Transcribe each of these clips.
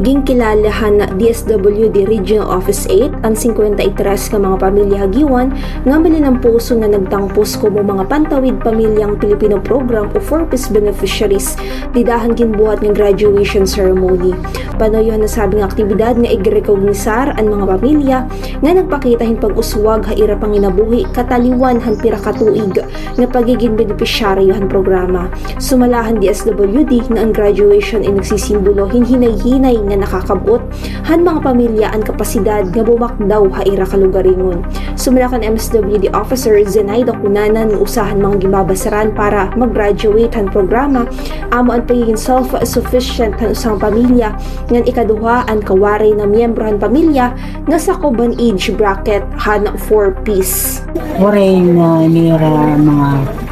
Ginkinalalahan na DSWD Regional Office 8 ang 53 ka mga pamilya hagiwan nga ng puso na nagtangpos kumo mga pantawid pamilyang Pilipino program o 4-piece beneficiaries didahan ginbuhat ng graduation ceremony. Panoyon na sabing aktibidad nga igrekognisar ang mga pamilya nga nagpakitahin pag-uswag haira panginabuhi kataliwan han pira katuig nga pagiging beneficiaryo han programa. Sumalahan DSWD nga ang graduation ay nagsisimbolo hinhinay-hinay nga nakakabot han mga pamilya ang kapasidad nga bumakdaw haira kalugaringon. Sumalakan MSWD Officer Zenaida Cunanan usahan mga gimabasaran para mag-graduate han programa amo ang pagiging self-sufficient han usang pamilya ngan ikaduha ang kawaray na miyembro han pamilya nga sakoban age bracket han 4-piece. Waray na nira mga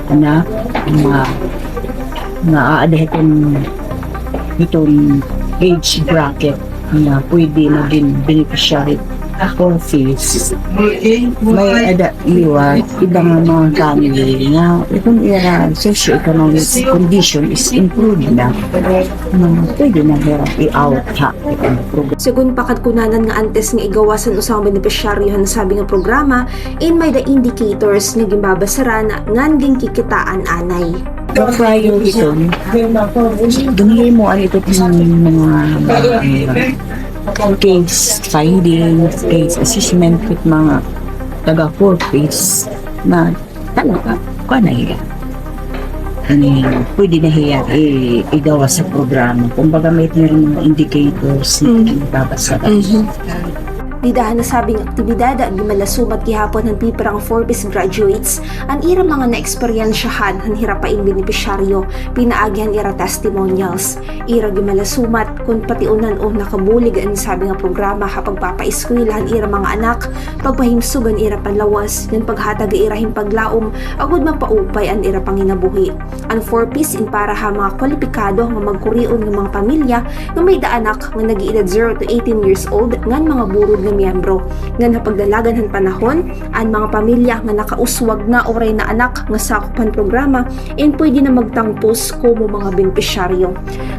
anak mga aadahin itong age bracket na pwede maging beneficiary for fees. May iwa ibang mga family na itong era socio-economic condition is improved na pwede na i-out ha itong program. Sigun pakat kunanan nga antes nga igawasan usang beneficiaryo han sabi nga programa in may the indicators nga gimbabasaran ngan ging kikitaan anay. Prior ito, dunili mo ano ito mga case findings, case assessment with mga taga 4-piece na talaga kung na hiya. Pwede na hiya igawa sa programa. Kung baga may mga indicators na babasaran. Didahan na sabing aktibidad gimalasumat gihapon ng piperang 4-piece graduates ang ira mga na-eksperyensyahan han hirapaing beneficiaryo pinaagihan ira testimonials. Ira gimalasumat kung patiunan o nakabulig ang sabi nga programa kapag papaeskwelahan ira mga anak pagpahimsugan ira panlawas ng paghatag ira himpaglaom agud mapaupay ang ira panginabuhi. Ang 4-piece in para ha mga kwalipikado nga magkurion ng mga pamilya nga may daanak nga nag-iedad 0 to 18 years old ngan mga burod miyembro nga napagdalagan han panahon ang mga pamilya nga nakauswag na oray na anak nga sakupan programa in pwede na magtangpos kumo mga beneficiaryo.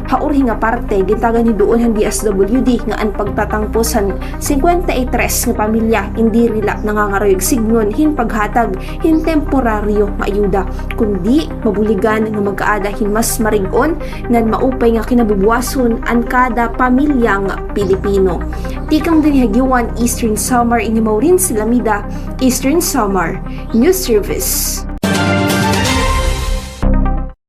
Haurhi nga parte gintagan ni duon han DSWD nga ang pagtatangpos han 53 nga pamilya hindi rila nangangaroyog signon hin paghatag hin temporaryo maayuda kundi mabuligan nga mag-aada hin mas marig-on ngan maupay nga kinabubuwason ang kada pamilyang Pilipino. Tikang din hagiwan Eastern Samar Inimaurin Silamida, Eastern Samar News Service.